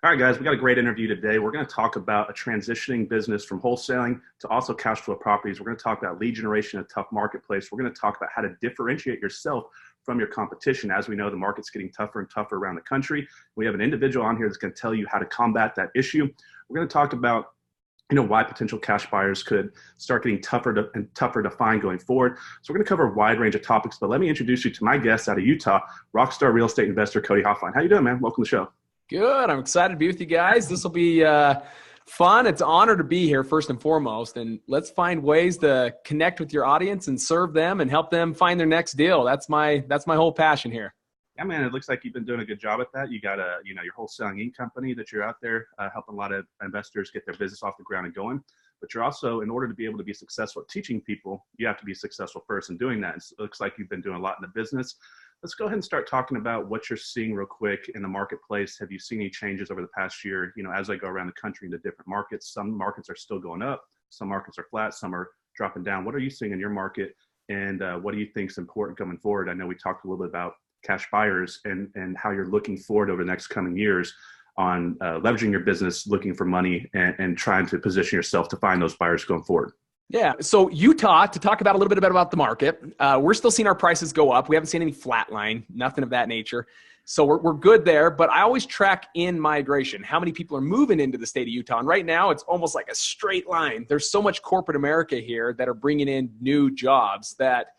All right, guys, we got a great interview today. We're going to talk about a transitioning business from wholesaling to also cash flow properties. We're going to talk about lead generation in a tough marketplace. We're going to talk about how to differentiate yourself from your competition. As we know, the market's getting tougher and tougher around the country. We have an individual on here that's going to tell you how to combat that issue. We're going to talk about why potential cash buyers could start getting tougher and tougher to find going forward. So we're going to cover a wide range of topics, but let me introduce you to my guest out of Utah, rockstar real estate investor, Cody Hofhine. How you doing, man? Welcome to the show. Good. I'm excited to be with you guys. This will be fun. It's an honor to be here first and foremost. And let's find ways to connect with your audience and serve them and help them find their next deal. That's my whole passion here. Yeah, man, it looks like you've been doing a good job at that. You got your Wholesaling Inc. company that you're out there helping a lot of investors get their business off the ground and going. But you're also, in order to be able to be successful at teaching people, you have to be a successful person doing that. And so it looks like you've been doing a lot in the business. Let's go ahead and start talking about what you're seeing real quick in the marketplace. Have you seen any changes over the past year? As I go around the country into different markets, some markets are still going up, some markets are flat, some are dropping down. What are you seeing in your market? And what do you think is important coming forward? I know we talked a little bit about cash buyers and how you're looking forward over the next coming years on leveraging your business, looking for money and trying to position yourself to find those buyers going forward. Yeah. So Utah, to talk about a little bit about the market, we're still seeing our prices go up. We haven't seen any flatline, nothing of that nature. So we're good there, but I always track in migration, how many people are moving into the state of Utah. And right now it's almost like a straight line. There's so much corporate America here that are bringing in new jobs that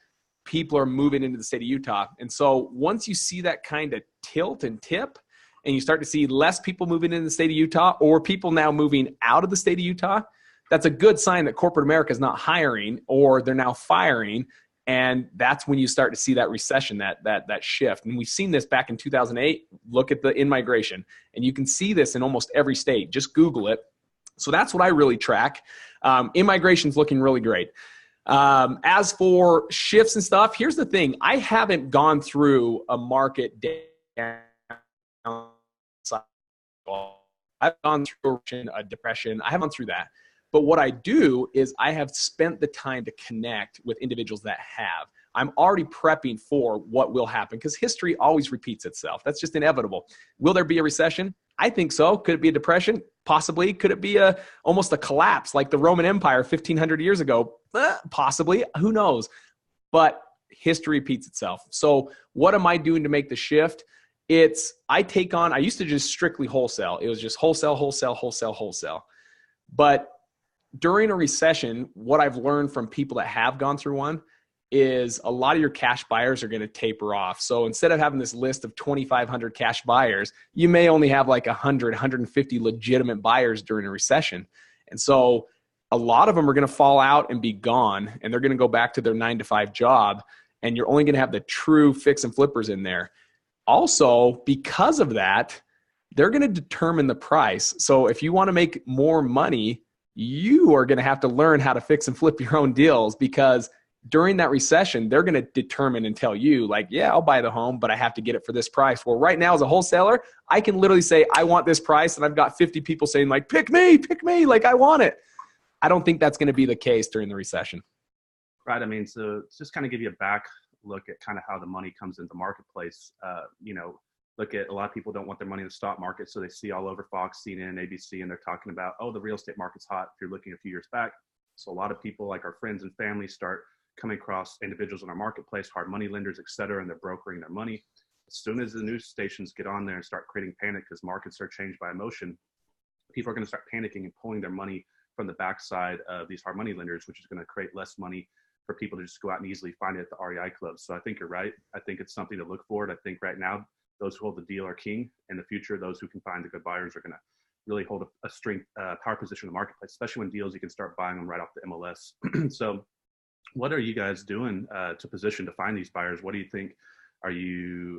people are moving into the state of Utah. And so once you see that kind of tilt and tip and you start to see less people moving into the state of Utah or people now moving out of the state of Utah, that's a good sign that corporate America is not hiring or they're now firing. And that's when you start to see that recession, that shift. And we've seen this back in 2008. Look at the in-migration. And you can see this in almost every state. Just Google it. So that's what I really track. In-migration's looking really great. As for shifts and stuff, here's the thing. I haven't gone through a market down cycle. I've gone through a depression. I haven't gone through that. But what I do is I have spent the time to connect with individuals that have. I'm already prepping for what will happen because history always repeats itself. That's just inevitable. Will there be a recession? I think so. Could it be a depression? Possibly. Could it be almost a collapse like the Roman Empire 1,500 years ago? Possibly. Who knows? But history repeats itself. So what am I doing to make the shift? I used to just strictly wholesale. It was just wholesale, wholesale, wholesale, wholesale. But during a recession, what I've learned from people that have gone through one is a lot of your cash buyers are going to taper off. So instead of having this list of 2,500 cash buyers, you may only have like 100, 150 legitimate buyers during a recession. And so a lot of them are going to fall out and be gone, and they're going to go back to their 9-to-5 job, and you're only going to have the true fix and flippers in there. Also, because of that, they're going to determine the price. So if you want to make more money, you are going to have to learn how to fix and flip your own deals, because during that recession, they're going to determine and tell you like, yeah, I'll buy the home, but I have to get it for this price. Well, right now as a wholesaler, I can literally say, I want this price. And I've got 50 people saying like, pick me, like I want it. I don't think that's going to be the case during the recession. Right. I mean, so just kind of give you a back look at kind of how the money comes into the marketplace. Look at a lot of people don't want their money in the stock market. So they see all over Fox, CNN, ABC, and they're talking about, oh, the real estate market's hot. If you're looking a few years back. So a lot of people like our friends and family start coming across individuals in our marketplace, hard money lenders, et cetera, and they're brokering their money. As soon as the news stations get on there and start creating panic because markets are changed by emotion, people are going to start panicking and pulling their money from the backside of these hard money lenders, which is going to create less money for people to just go out and easily find it at the REI clubs. So I think you're right. I think it's something to look forward. I think right now, those who hold the deal are king. In the future, those who can find the good buyers are going to really hold a strength, power position in the marketplace, especially when deals, you can start buying them right off the MLS. So what are you guys doing to position to find these buyers? What do you think? Are you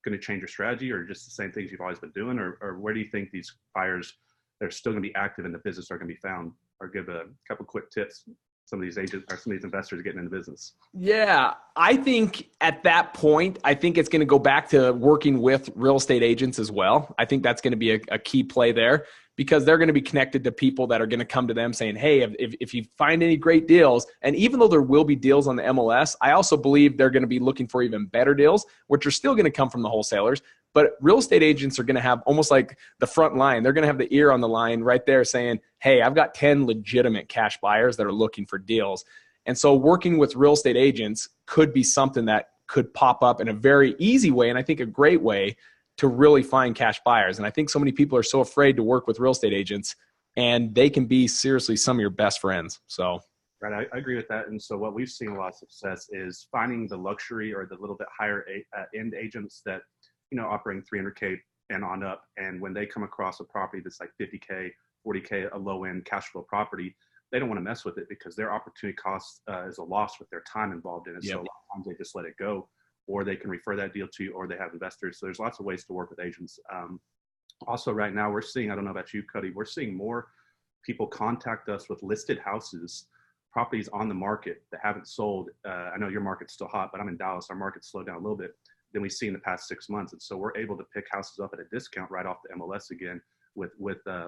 going to change your strategy or just the same things you've always been doing? Or where do you think these buyers that are still going to be active in the business are going to be found? Or give a couple quick tips. Some of these agents or some of these investors getting into business. Yeah, I think at that point, I think it's going to go back to working with real estate agents as well. I think that's going to be a key play there because they're going to be connected to people that are going to come to them saying, hey, if you find any great deals, and even though there will be deals on the MLS, I also believe they're going to be looking for even better deals, which are still going to come from the wholesalers, But real estate agents are going to have almost like the front line. They're going to have the ear on the line right there saying, hey, I've got 10 legitimate cash buyers that are looking for deals. And so working with real estate agents could be something that could pop up in a very easy way, and I think a great way to really find cash buyers. And I think so many people are so afraid to work with real estate agents, and they can be seriously some of your best friends. So right, I agree with that. And so what we've seen a lot of success is finding the luxury or the little bit higher end agents that, you know, operating 300K and on up. And when they come across a property that's like 50K, 40K, a low end cash flow property, they don't want to mess with it because their opportunity cost is a loss with their time involved in it. Yep. So a lot of times they just let it go, or they can refer that deal to you, or they have investors. So there's lots of ways to work with agents. Also right now we're seeing, I don't know about you, Cody, we're seeing more people contact us with listed houses, properties on the market that haven't sold. I know your market's still hot, but I'm in Dallas. Our market's slowed down a little bit than we've seen in the past 6 months. And so we're able to pick houses up at a discount right off the MLS again, with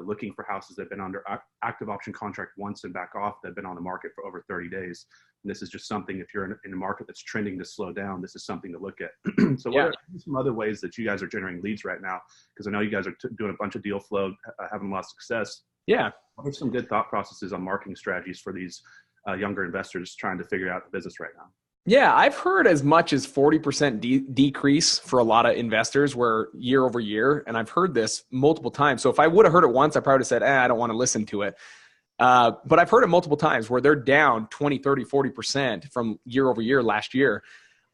looking for houses that have been under active option contract once and back off, that have been on the market for over 30 days. And this is just something, if you're in a market that's trending to slow down, this is something to look at. So what are some other ways that you guys are generating leads right now? Because I know you guys are doing a bunch of deal flow, having a lot of success. Yeah. What are some good thought processes on marketing strategies for these younger investors trying to figure out the business right now? Yeah, I've heard as much as 40% decrease for a lot of investors where year over year, and I've heard this multiple times. So if I would have heard it once, I probably would have said, I don't want to listen to it. But I've heard it multiple times where they're down 20, 30, 40% from year over year last year.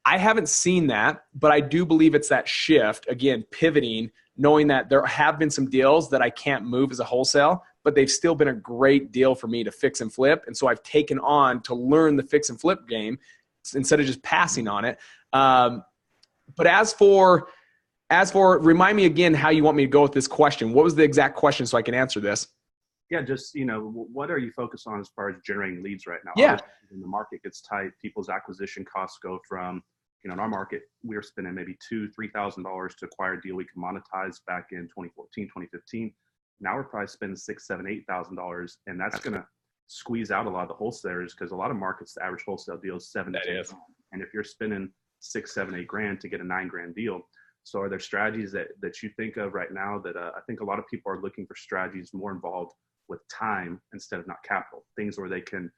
I haven't seen that, but I do believe it's that shift, again, pivoting, knowing that there have been some deals that I can't move as a wholesale, but they've still been a great deal for me to fix and flip. And so I've taken on to learn the fix and flip game instead of just passing on it. But as for, remind me again how you want me to go with this question. What was the exact question so I can answer this? Yeah, just, you know, what are you focused on as far as generating leads right now? Yeah. Obviously, when the market gets tight, people's acquisition costs go from, you know, in our market, we were spending maybe $2,000-$3,000 to acquire a deal we can monetize back in 2014, 2015. Now we're probably spending $6,000, $7,000, and that's going to squeeze out a lot of the wholesalers, because a lot of markets, the average wholesale deal is $7,000 to $10,000. And if you're spending $6, $7, $8,000 to get a $9,000 deal, so are there strategies that you think of right now that I think a lot of people are looking for strategies more involved with time instead of not capital, things where they can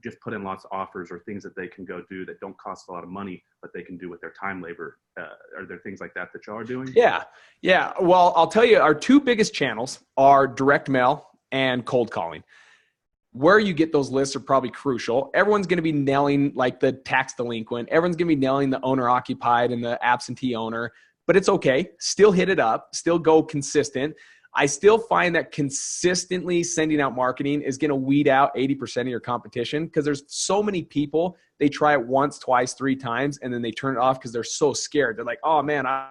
just put in lots of offers, or things that they can go do that don't cost a lot of money, but they can do with their time labor? Are there things like that y'all are doing? Yeah. Well, I'll tell you, our two biggest channels are direct mail and cold calling. Where you get those lists are probably crucial. Everyone's going to be nailing like the tax delinquent. Everyone's going to be nailing the owner occupied and the absentee owner, but it's okay. Still hit it up, still go consistent. I still find that consistently sending out marketing is going to weed out 80% of your competition, because there's so many people, they try it once, twice, 3 times, and then they turn it off because they're so scared. They're like, oh man, I'm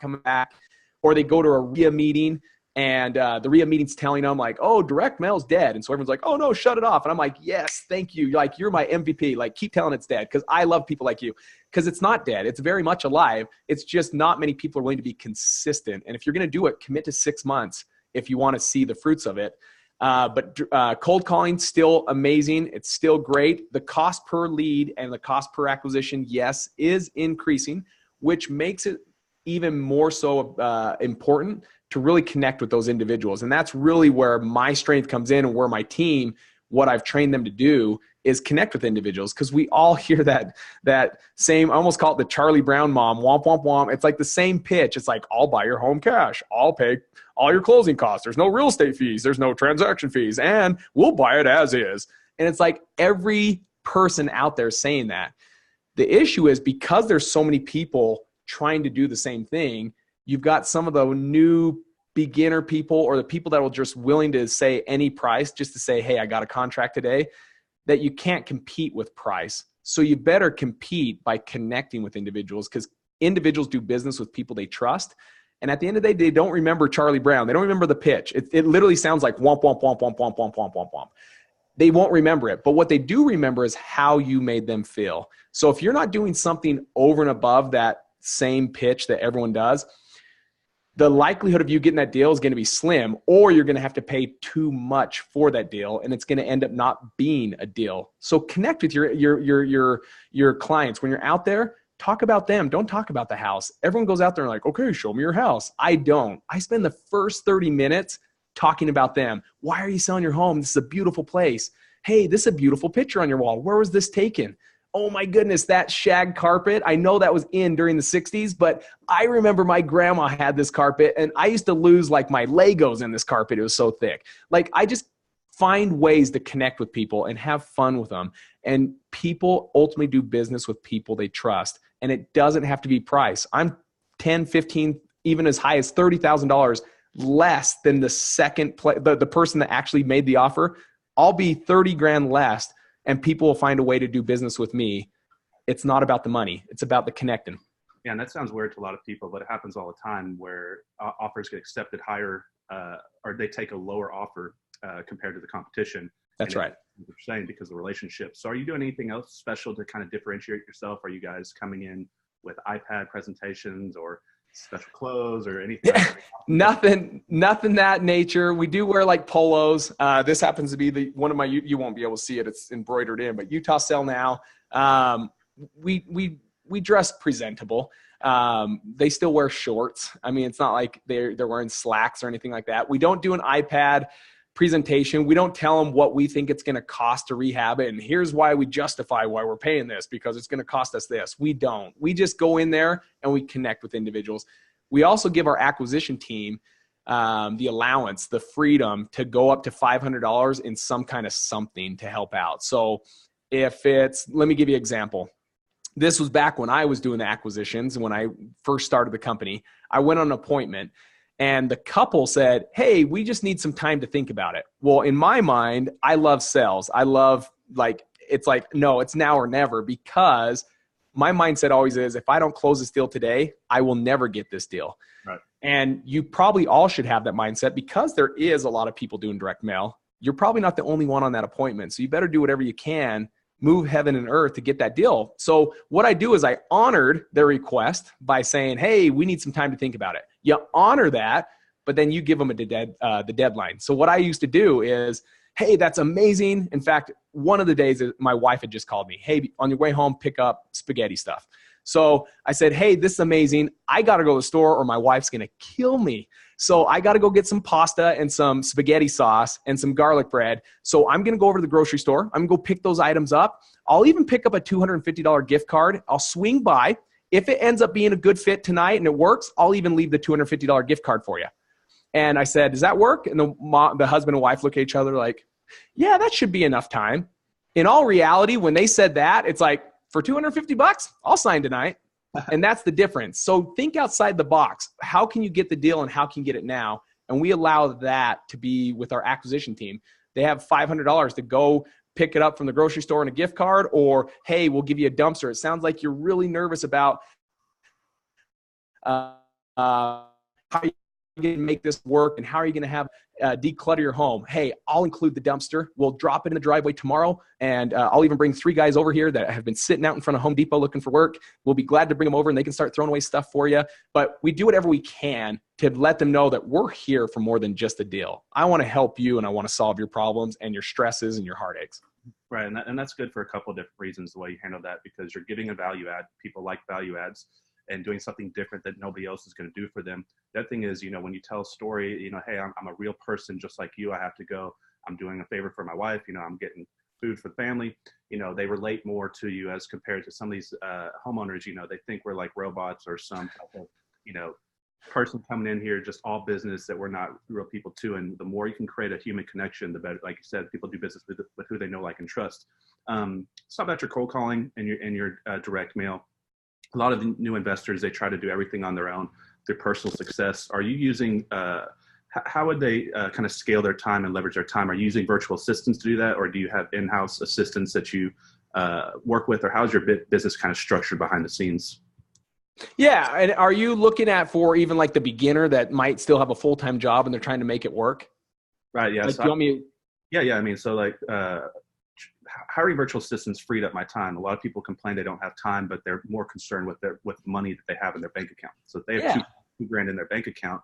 coming back. Or they go to a RIA meeting, and the RIA meeting's telling them like, oh, direct mail's dead. And so everyone's like, oh no, shut it off. And I'm like, yes, thank you. Like, you're my MVP. Like, keep telling it's dead, because I love people like you. Because it's not dead. It's very much alive. It's just not many people are willing to be consistent. And if you're going to do it, commit to 6 months if you want to see the fruits of it. But cold calling, still amazing. It's still great. The cost per lead and the cost per acquisition, yes, is increasing, which makes it even more so important to really connect with those individuals. And that's really where my strength comes in, and where my team, what I've trained them to do is connect with individuals. Because we all hear that same, I almost call it the Charlie Brown mom, womp, womp, womp. It's like the same pitch. It's like, I'll buy your home cash. I'll pay all your closing costs. There's no real estate fees. There's no transaction fees. And we'll buy it as is. And it's like every person out there saying that. The issue is, because there's so many people trying to do the same thing, you've got some of the new beginner people, or the people that will just willing to say any price just to say, hey, I got a contract today, that you can't compete with price. So you better compete by connecting with individuals, because individuals do business with people they trust. And at the end of the day, they don't remember Charlie Brown. They don't remember the pitch. It literally sounds like womp, womp, womp, womp, womp, womp, womp, womp, womp. They won't remember it. But what they do remember is how you made them feel. So if you're not doing something over and above that same pitch that everyone does, the likelihood of you getting that deal is going to be slim, or you're going to have to pay too much for that deal, and it's going to end up not being a deal. So connect with your clients. When you're out there, talk about them. Don't talk about the house. Everyone goes out there and like, okay, show me your house. I don't. I spend the first 30 minutes talking about them. Why are you selling your home? This is a beautiful place. Hey, this is a beautiful picture on your wall. Where was this taken? Oh my goodness, that shag carpet. I know that was in during the 60s, but I remember my grandma had this carpet and I used to lose like my Legos in this carpet. It was so thick. Like, I just find ways to connect with people and have fun with them. And people ultimately do business with people they trust. And it doesn't have to be price. I'm 10, 15, even as high as $30,000 less than the person that actually made the offer. I'll be 30 grand less, and people will find a way to do business with me. It's not about the money. It's about the connecting. Yeah, and that sounds weird to a lot of people, but it happens all the time where offers get accepted higher, or they take a lower offer compared to the competition. That's right. You're saying because of the relationship. So are you doing anything else special to kind of differentiate yourself? Are you guys coming in with iPad presentations or special clothes or anything? Nothing that nature. We do wear like polos. This happens to be one of my, you won't be able to see it. It's embroidered in, but Utah Sell Now. We dress presentable. They still wear shorts. I mean, it's not like they're wearing slacks or anything like that. We don't do an iPad presentation. We don't tell them what we think it's going to cost to rehab it. And here's why we justify why we're paying this, because it's going to cost us this. We don't. We just go in there and we connect with individuals. We also give our acquisition team the allowance, the freedom to go up to $500 in some kind of something to help out. So let me give you an example. This was back when I was doing the acquisitions. When I first started the company, I went on an appointment and the couple said, hey, we just need some time to think about it. Well, in my mind, I love sales. I love it's like, no, it's now or never, because my mindset always is, if I don't close this deal today, I will never get this deal. Right. And you probably all should have that mindset, because there is a lot of people doing direct mail. You're probably not the only one on that appointment. So you better do whatever you can, move heaven and earth to get that deal. So what I do is I honored their request by saying, hey, we need some time to think about it. You honor that, but then you give them the deadline. So what I used to do is, hey, that's amazing. In fact, one of the days my wife had just called me, hey, on your way home, pick up spaghetti stuff. So I said, hey, this is amazing. I got to go to the store or my wife's going to kill me. So I got to go get some pasta and some spaghetti sauce and some garlic bread. So I'm going to go over to the grocery store. I'm going to go pick those items up. I'll even pick up a $250 gift card. I'll swing by. If it ends up being a good fit tonight and it works, I'll even leave the $250 gift card for you. And I said, does that work? And the husband and wife look at each other like, yeah, that should be enough time. In all reality, when they said that, it's like, for $250, I'll sign tonight. And that's the difference. So think outside the box. How can you get the deal and how can you get it now? And we allow that to be with our acquisition team. They have $500 to go pick it up from the grocery store and a gift card, or, hey, we'll give you a dumpster. It sounds like you're really nervous about how you going to make this work and how are you going to have declutter your home. Hey, I'll include the dumpster. We'll drop it in the driveway tomorrow. And I'll even bring 3 guys over here that have been sitting out in front of Home Depot looking for work. We'll be glad to bring them over and they can start throwing away stuff for you. But we do whatever we can to let them know that we're here for more than just a deal. I want to help you and I want to solve your problems and your stresses and your heartaches. Right. And that's good for a couple of different reasons, the way you handle that, because you're giving a value add. People like value adds, and doing something different that nobody else is going to do for them. That thing is, when you tell a story, hey, I'm a real person just like you. I have to go. I'm doing a favor for my wife. I'm getting food for the family. They relate more to you as compared to some of these homeowners. They think we're like robots or some type of, person coming in here, just all business that we're not real people too. And the more you can create a human connection, the better. Like you said, people do business with who they know, like, and trust. It's not about your cold calling and your direct mail. A lot of the new investors, they try to do everything on their own, their personal success. Are you using, how would they kind of scale their time and leverage their time? Are you using virtual assistants to do that? Or do you have in-house assistants that you work with? Or how's your business kind of structured behind the scenes? Yeah. And are you looking at for even like the beginner that might still have a full-time job and they're trying to make it work? Right. Yeah. Like, do you want me? Yeah. I mean, so like, hiring virtual assistants freed up my time. A lot of people complain they don't have time, but they're more concerned with the money that they have in their bank account. So if they have $2,000 in their bank account,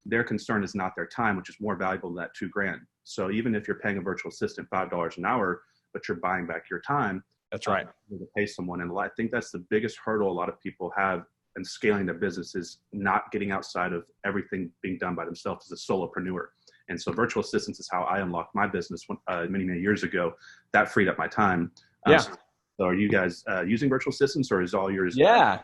their concern is not their time, which is more valuable than that $2,000. So even if you're paying a virtual assistant $5 an hour, but you're buying back your time, that's right. To pay someone. And I think that's the biggest hurdle a lot of people have in scaling their business, is not getting outside of everything being done by themselves as a solopreneur. And so virtual assistants is how I unlocked my business many, many years ago. That freed up my time. So are you guys using virtual assistants, or is all yours? Yeah.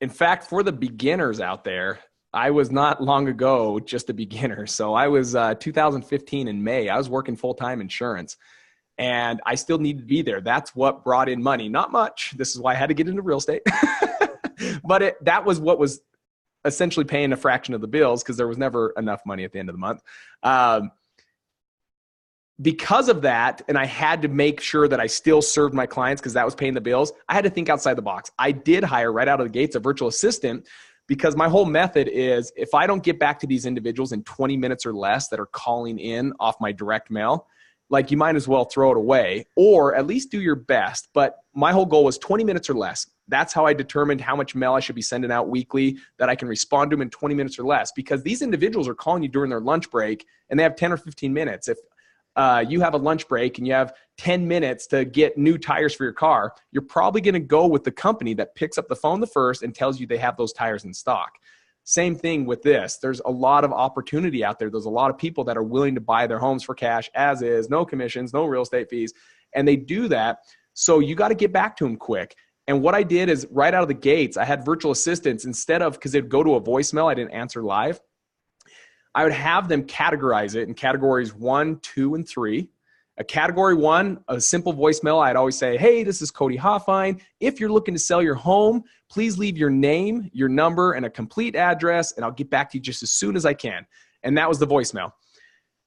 In fact, for the beginners out there, I was not long ago just a beginner. So I was 2015 in May, I was working full-time insurance, and I still needed to be there. That's what brought in money. Not much. This is why I had to get into real estate. But that was what was essentially paying a fraction of the bills, because there was never enough money at the end of the month. Because of that, and I had to make sure that I still served my clients because that was paying the bills, I had to think outside the box. I did hire right out of the gates a virtual assistant, because my whole method is, if I don't get back to these individuals in 20 minutes or less that are calling in off my direct mail, like, you might as well throw it away, or at least do your best. But my whole goal was 20 minutes or less. That's how I determined how much mail I should be sending out weekly, that I can respond to them in 20 minutes or less, because these individuals are calling you during their lunch break and they have 10 or 15 minutes. If you have a lunch break and you have 10 minutes to get new tires for your car, you're probably going to go with the company that picks up the phone the first and tells you they have those tires in stock. Same thing with this. There's a lot of opportunity out there. There's a lot of people that are willing to buy their homes for cash as is, no commissions, no real estate fees. And they do that. So you got to get back to them quick. And what I did is, right out of the gates, I had virtual assistants, instead of, because they'd go to a voicemail, I didn't answer live, I would have them categorize it in categories 1, 2, and 3. A category 1, a simple voicemail, I'd always say, hey, this is Cody Hofhine. If you're looking to sell your home, please leave your name, your number, and a complete address, and I'll get back to you just as soon as I can. And that was the voicemail.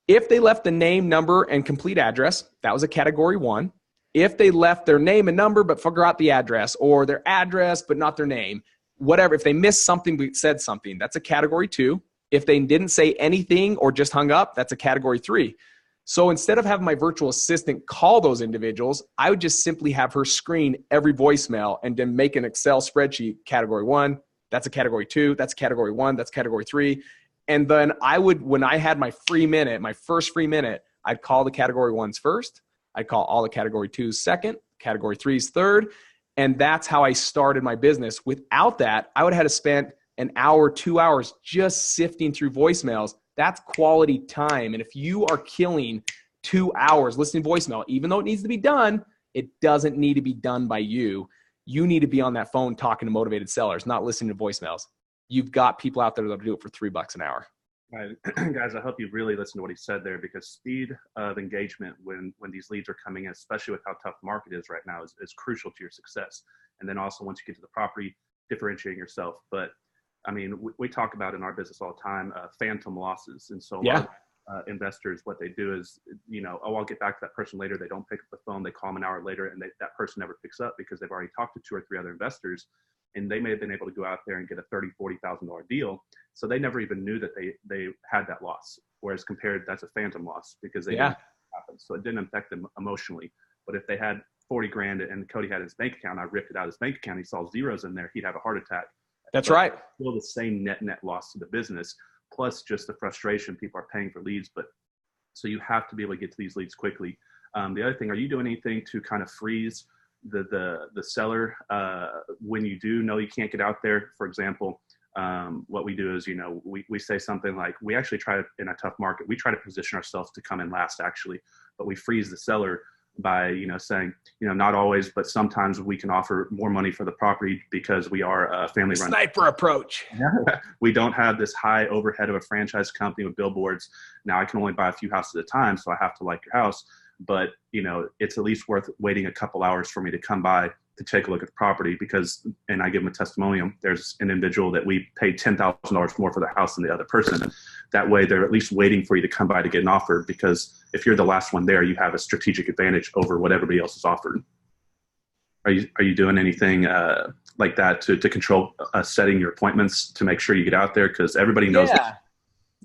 If they left the name, number, and complete address, that was a category 1. If they left their name and number but forgot the address, or their address but not their name, whatever, if they missed something but said something, that's a category 2. If they didn't say anything or just hung up, that's a category 3. So instead of having my virtual assistant call those individuals, I would just simply have her screen every voicemail and then make an Excel spreadsheet. Category 1, that's a category 2, that's category 1, that's category 3. And then I would, when I had my free minute, my first free minute, I'd call the category 1s first. I'd call all the category 2s second, category 3s third. And that's how I started my business. Without that, I would have had to spend an hour, 2 hours just sifting through voicemails. That's quality time. And if you are killing 2 hours listening to voicemail, even though it needs to be done, it doesn't need to be done by you. You need to be on that phone talking to motivated sellers, not listening to voicemails. You've got people out there that'll do it for $3 an hour. Right. Guys, I hope you really listen to what he said there, because speed of engagement when these leads are coming in, especially with how tough the market is right now, is crucial to your success. And then also, once you get to the property, differentiating yourself. But I mean, we talk about in our business all the time, phantom losses. And so a lot of investors, what they do is, oh, I'll get back to that person later. They don't pick up the phone. They call them an hour later, and that person never picks up because they've already talked to 2 or 3 other investors, and they may have been able to go out there and get a $30,000, $40,000 deal. So they never even knew that they had that loss. Whereas compared, that's a phantom loss because they didn't happen. So it didn't affect them emotionally. But if they had $40,000 and Cody had his bank account, I ripped it out of his bank account, he saw zeros in there, he'd have a heart attack. That's right. Still the same net loss to the business, plus just the frustration. People are paying for leads, but so you have to be able to get to these leads quickly. The other thing, are you doing anything to kind of freeze the seller when you do know you can't get out there? For example, what we do is, we say something like, we actually try to, in a tough market, we try to position ourselves to come in last actually, but we freeze the seller by, saying, not always, but sometimes we can offer more money for the property because we are a family run sniper approach. We don't have this high overhead of a franchise company with billboards. Now I can only buy a few houses at a time, so I have to like your house, but it's at least worth waiting a couple hours for me to come by to take a look at the property, because, and I give them a testimonial, there's an individual that we paid $10,000 more for the house than the other person. That way they're at least waiting for you to come by to get an offer, because if you're the last one there, you have a strategic advantage over what everybody else is offered. Are you doing anything like that to control setting your appointments to make sure you get out there? Because everybody knows.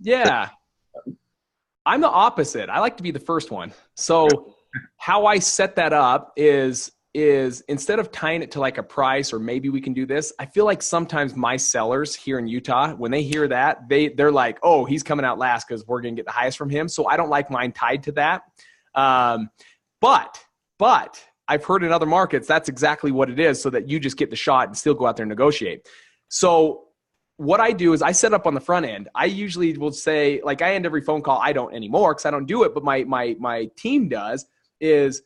Yeah. I'm the opposite. I like to be the first one. So how I set that up is, is instead of tying it to like a price or maybe we can do this, I feel like sometimes my sellers here in Utah, when they hear that, they're like, oh, he's coming out last because we're going to get the highest from him. So I don't like mine tied to that. But I've heard in other markets, that's exactly what it is, so that you just get the shot and still go out there and negotiate. So what I do is I set up on the front end. I usually will say, like, I end every phone call. I don't anymore because I don't do it, but my team does, is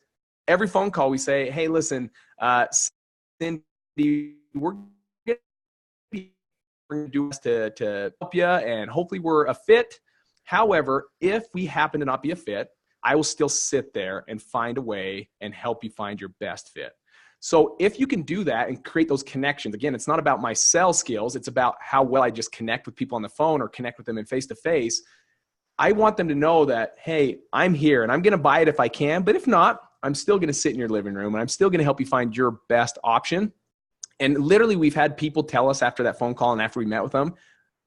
every phone call we say, hey, listen, Cindy, we're going to do this to help you, and hopefully we're a fit. However, if we happen to not be a fit, I will still sit there and find a way and help you find your best fit. So if you can do that and create those connections, again, it's not about my sales skills. It's about how well I just connect with people on the phone or connect with them in face-to-face. I want them to know that, hey, I'm here and I'm going to buy it if I can. But if not, I'm still going to sit in your living room and I'm still going to help you find your best option. And literally, we've had people tell us after that phone call and after we met with them,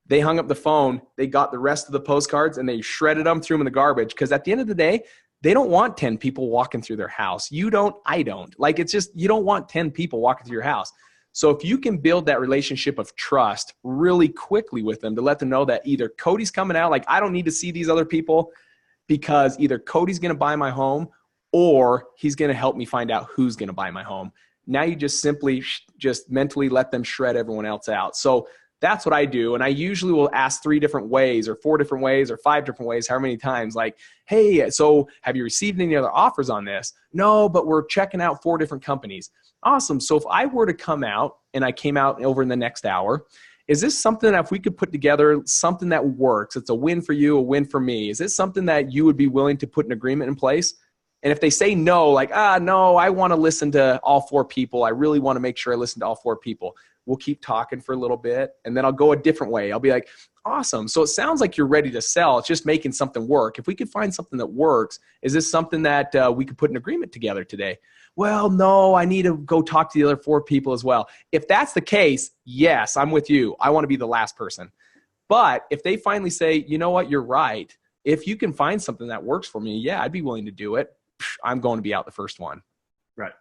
they hung up the phone, they got the rest of the postcards and they shredded them, threw them in the garbage. Because at the end of the day, they don't want 10 people walking through their house. You don't, I don't. Like, it's just, you don't want 10 people walking through your house. So if you can build that relationship of trust really quickly with them to let them know that either Cody's coming out, like, I don't need to see these other people because either Cody's going to buy my home or he's going to help me find out who's going to buy my home. Now you just simply just mentally let them shred everyone else out. So that's what I do. And I usually will ask 3 different ways or 4 different ways or 5 different ways, however many times, like, hey, so have you received any other offers on this? No, but we're checking out 4 different companies. Awesome. So if I were to come out and I came out over in the next hour, is this something that if we could put together something that works, it's a win for you, a win for me? Is this something that you would be willing to put an agreement in place? And if they say no, like, no, I want to listen to all 4 people. I really want to make sure I listen to all 4 people. We'll keep talking for a little bit, and then I'll go a different way. I'll be like, awesome. So it sounds like you're ready to sell. It's just making something work. If we could find something that works, is this something that we could put an agreement together today? Well, no, I need to go talk to the other 4 people as well. If that's the case, yes, I'm with you. I want to be the last person. But if they finally say, you know what, you're right. If you can find something that works for me, yeah, I'd be willing to do it. I'm going to be out the first one. Right.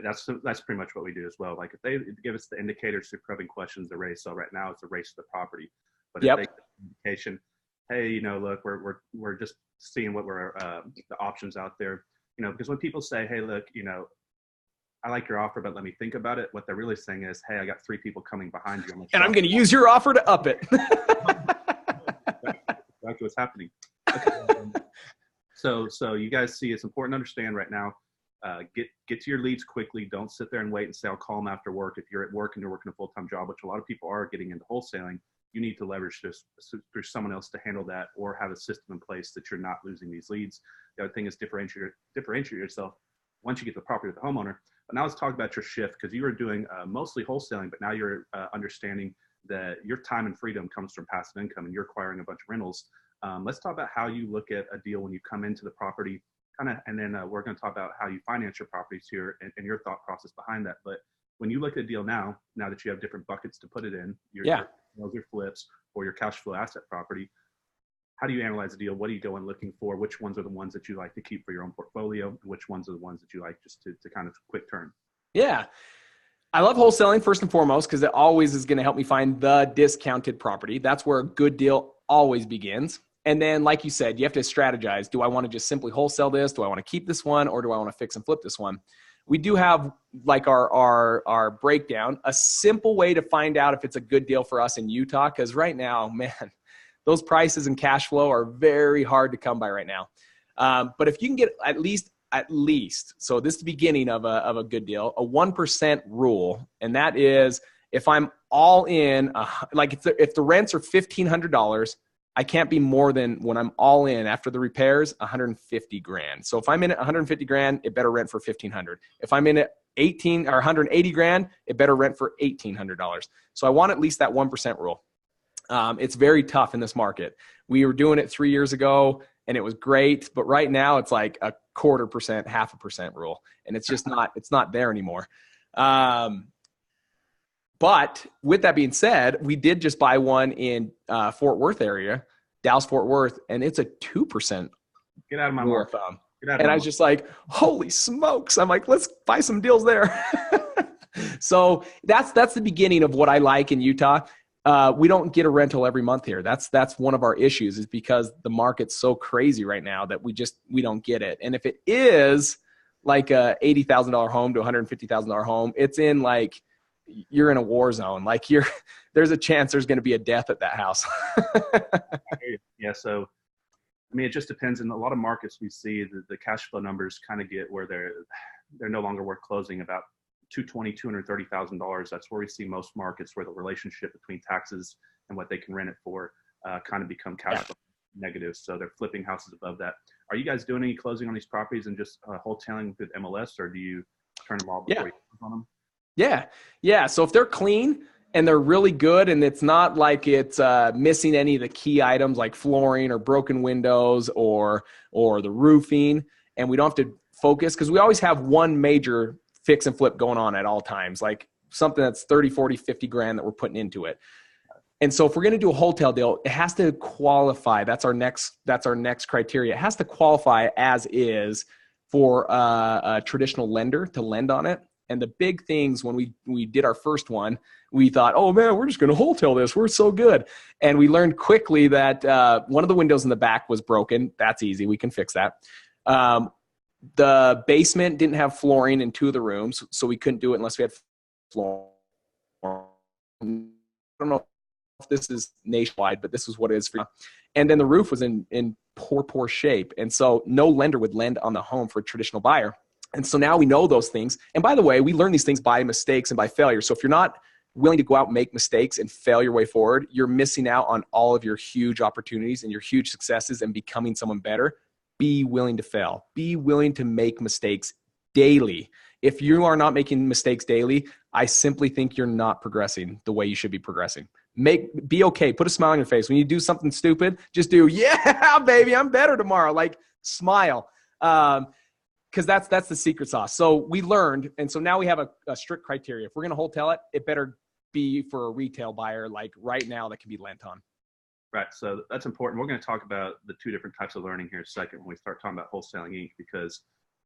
That's pretty much what we do as well. Like, if they give us the indicators through probing questions, the race. So right now it's a race to the property. But if they give an indication, hey, look, we're just seeing what we're the options out there. Because when people say, hey, look, I like your offer, but let me think about it. What they're really saying is, hey, I got 3 people coming behind you. And I'm going to use your offer to up it. That's what's happening. Okay. So you guys see, it's important to understand right now, get to your leads quickly. Don't sit there and wait and say, I'll call them after work. If you're at work and you're working a full-time job, which a lot of people are getting into wholesaling, you need to leverage this through someone else to handle that, or have a system in place that you're not losing these leads. The other thing is differentiate yourself once you get the property with the homeowner. But now let's talk about your shift, because you were doing mostly wholesaling, but now you're understanding that your time and freedom comes from passive income and you're acquiring a bunch of rentals. Let's talk about how you look at a deal when you come into the property, and then we're going to talk about how you finance your properties here and your thought process behind that. But when you look at a deal now that you have different buckets to put it in, your flips or your cash flow asset property, how do you analyze a deal? What are you going looking for? Which ones are the ones that you like to keep for your own portfolio? And which ones are the ones that you like just to kind of quick turn? Yeah. I love wholesaling first and foremost because it always is going to help me find the discounted property. That's where a good deal always begins. And then, like you said, you have to strategize. Do I want to just simply wholesale this? Do I want to keep this one? Or do I want to fix and flip this one? We do have like our breakdown, a simple way to find out if it's a good deal for us in Utah. Because right now, man, those prices and cash flow are very hard to come by right now. But if you can get at least, so this is the beginning of a good deal, a 1% rule. And that is if I'm all in, like if the rents are $1,500, I can't be more than, when I'm all in after the repairs, 150 grand. So if I'm in at 150 grand, it better rent for 1,500. If I'm in at 18 or 180 grand, it better rent for $1,800. So I want at least that 1% rule. It's very tough in this market. We were doing it 3 years ago and it was great, but right now it's like a 0.25%, 0.5% rule. And it's just it's not there anymore. But with that being said, we did just buy one in Fort Worth area, Dallas, Fort Worth, and it's a 2%. Get out of my market. You're having And I a was just like, holy smokes. I'm like, let's buy some deals there. So that's the beginning of what I like in Utah. We don't get a rental every month here. That's one of our issues, is because the market's so crazy right now that we don't get it. And if it is like a $80,000 home to $150,000 home, it's in like, you're in a war zone. Like there's a chance there's going to be a death at that house. Yeah. So, I mean, it just depends. In a lot of markets, we see the cash flow numbers kind of get where they're no longer worth closing, about $230,000. That's where we see most markets where the relationship between taxes and what they can rent it for kind of become cash flow negative. So they're flipping houses above that. Are you guys doing any closing on these properties and just wholesaling with MLS, or do you turn them all before you close on them? Yeah. So if they're clean and they're really good, and it's not like it's missing any of the key items like flooring or broken windows or the roofing, and we don't have to focus, because we always have one major fix and flip going on at all times, like something that's 30, 40, 50 grand that we're putting into it. And so if we're going to do a wholesale deal, it has to qualify. That's our next criteria. It has to qualify as is for a traditional lender to lend on it. And the big things when we did our first one, we thought, oh man, we're just going to wholesale this. We're so good. And we learned quickly that one of the windows in the back was broken. That's easy. We can fix that. The basement didn't have flooring in 2 of the rooms, so we couldn't do it unless we had flooring. I don't know if this is nationwide, but this is what it is for you. And then the roof was in poor shape. And so no lender would lend on the home for a traditional buyer. And so now we know those things. And by the way, we learn these things by mistakes and by failure. So if you're not willing to go out and make mistakes and fail your way forward, you're missing out on all of your huge opportunities and your huge successes and becoming someone better. Be willing to fail. Be willing to make mistakes daily. If you are not making mistakes daily, I simply think you're not progressing the way you should be progressing. Be okay. Put a smile on your face. When you do something stupid, just do, yeah, baby, I'm better tomorrow. Like, smile. Because that's the secret sauce. So we learned, and so now we have a strict criteria. If we're going to wholesale it, it better be for a retail buyer, like right now, that can be lent on. Right. So that's important. We're going to talk about the 2 different types of learning here in a second when we start talking about Wholesaling Inc., because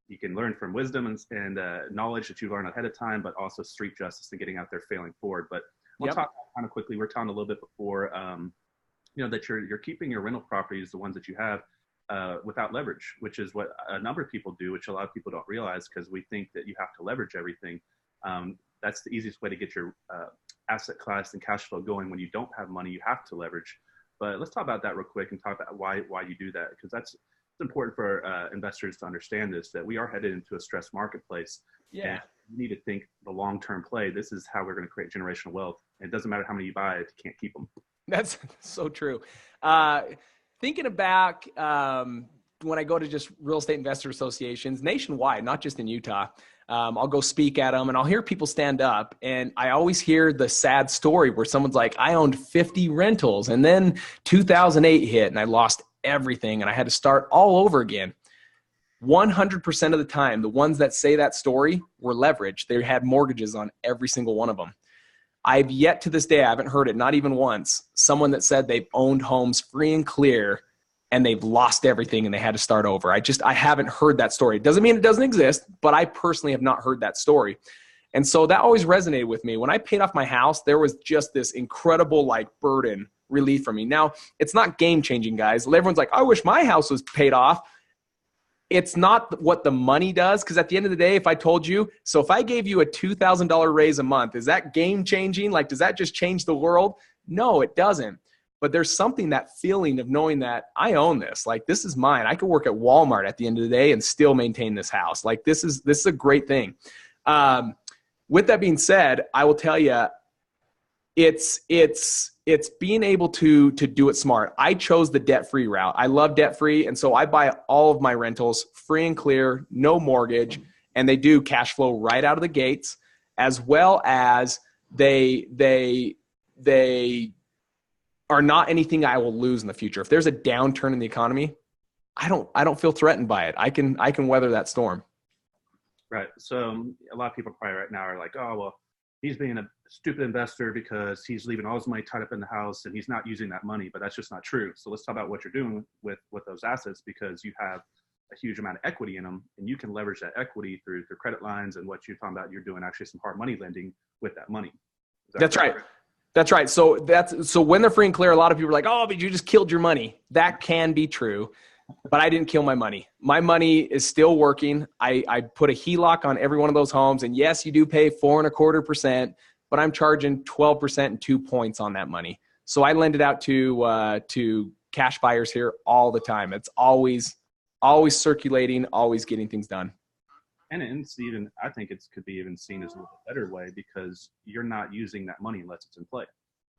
you can learn from wisdom and knowledge that you learn ahead of time, but also street justice and getting out there failing forward. But we'll talk kind of quickly. We're talking a little bit before, that you're keeping your rental properties, the ones that you have, without leverage, which is what a number of people do, which a lot of people don't realize, because we think that you have to leverage everything. That's the easiest way to get your asset class and cash flow going. When you don't have money, you have to leverage. But let's talk about that real quick and talk about why you do that, because it's important for investors to understand this, that we are headed into a stressed marketplace. Yeah. And you need to think the long-term play. This is how we're going to create generational wealth. And it doesn't matter how many you buy if you can't keep them. That's so true. Thinking about when I go to just real estate investor associations nationwide, not just in Utah, I'll go speak at them and I'll hear people stand up, and I always hear the sad story where someone's like, I owned 50 rentals and then 2008 hit and I lost everything and I had to start all over again. 100% of the time, the ones that say that story were leveraged. They had mortgages on every single one of them. I've yet to this day, I haven't heard it, not even once, someone that said they've owned homes free and clear and they've lost everything and they had to start over. I haven't heard that story. It doesn't mean it doesn't exist, but I personally have not heard that story. And so that always resonated with me. When I paid off my house, there was just this incredible burden relief for me. Now, it's not game changing, guys. Everyone's like, I wish my house was paid off. It's not what the money does, because at the end of the day, if I told you, so if I gave you a $2,000 raise a month, is that game changing? Does that just change the world? No, it doesn't. But there's something, that feeling of knowing that I own this. This is mine. I could work at Walmart at the end of the day and still maintain this house. This is a great thing. With that being said, I will tell you, it's being able to do it smart. I chose the debt-free route. I love debt-free, and so I buy all of my rentals free and clear, no mortgage, and they do cash flow right out of the gates, as well as they are not anything I will lose in the future. If there's a downturn in the economy, I don't feel threatened by it. I can weather that storm. Right. So a lot of people probably right now are like, oh, well, he's being a stupid investor because he's leaving all his money tied up in the house and he's not using that money, but that's just not true. So let's talk about what you're doing with those assets, because you have a huge amount of equity in them, and you can leverage that equity through credit lines and what you're talking about. You're doing actually some hard money lending with that money. That's right. That's right. So when they're free and clear, a lot of people are like, oh, but you just killed your money. That can be true, but I didn't kill my money. My money is still working. I put a HELOC on every one of those homes, and yes, you do pay 4.25%, but I'm charging 12% and 2 points on that money. So I lend it out to cash buyers here all the time. It's always circulating, always getting things done. And it's even, I think it could be even seen as a little bit better way, because you're not using that money unless it's in play.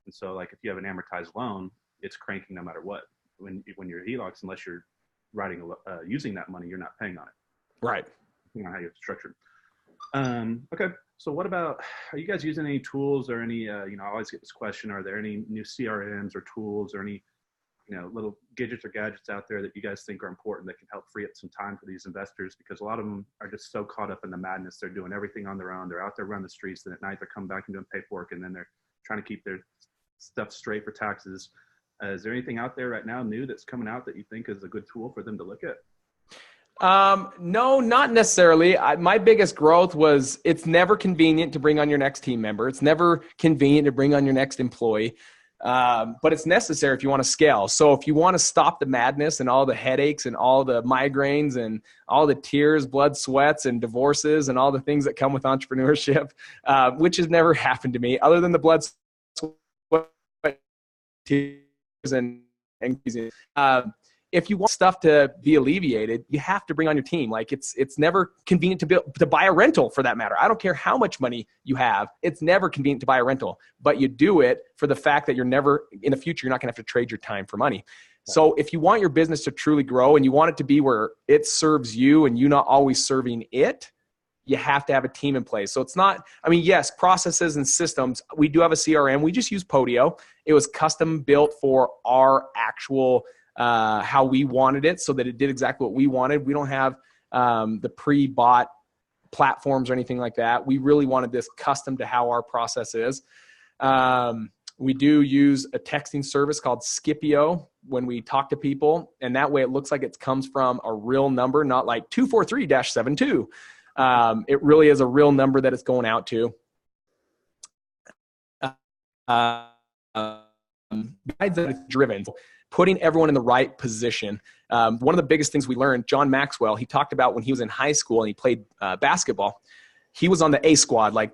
And so like if you have an amortized loan, it's cranking no matter what. When you're HELOCs, unless you're using that money, you're not paying on it. Right. Depending on how you're structured. Okay. So what about, are you guys using any tools or any, I always get this question, are there any new CRMs or tools or any, little gadgets or gadgets out there that you guys think are important that can help free up some time for these investors? Because a lot of them are just so caught up in the madness. They're doing everything on their own. They're out there running the streets, and at night they're coming back and doing paperwork, and then they're trying to keep their stuff straight for taxes. Is there anything out there right now new that's coming out that you think is a good tool for them to look at? No, not necessarily. My biggest growth was, it's never convenient to bring on your next team member. It's never convenient to bring on your next employee. But it's necessary if you want to scale. So if you want to stop the madness and all the headaches and all the migraines and all the tears, blood, sweats, and divorces and all the things that come with entrepreneurship, which has never happened to me other than the blood, sweat, tears, and if you want stuff to be alleviated, you have to bring on your team. Like it's never convenient to buy a rental, for that matter. I don't care how much money you have. It's never convenient to buy a rental, but you do it for the fact that you're never, in the future, you're not going to have to trade your time for money. So if you want your business to truly grow and you want it to be where it serves you and you not always serving it, you have to have a team in place. So it's not, yes, processes and systems. We do have a CRM. We just use Podio. It was custom built for our actual how we wanted it, so that it did exactly what we wanted. We don't have the pre-bought platforms or anything like that. We really wanted this custom to how our process is. We do use a texting service called Scipio when we talk to people, and that way it looks like it comes from a real number, not like 243-72. It really is a real number that it's going out to. Guides that it's driven. Putting everyone in the right position. One of the biggest things we learned, John Maxwell, he talked about when he was in high school and he played basketball. He was on the A squad, like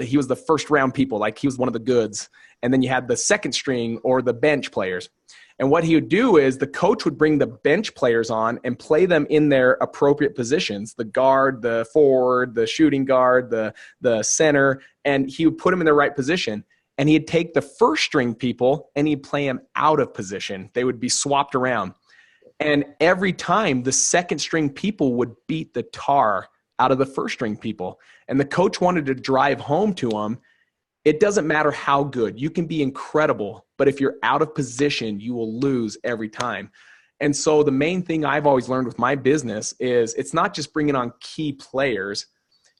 he was the first round people, like he was one of the goods. And then you had the second string or the bench players. And what he would do is the coach would bring the bench players on and play them in their appropriate positions, the guard, the forward, the shooting guard, the center, and he would put them in their right position. And he'd take the first string people and he'd play them out of position. They would be swapped around. And every time the second string people would beat the tar out of the first string people. And the coach wanted to drive home to them, it doesn't matter how good. You can be incredible, but if you're out of position, you will lose every time. And so the main thing I've always learned with my business is it's not just bringing on key players.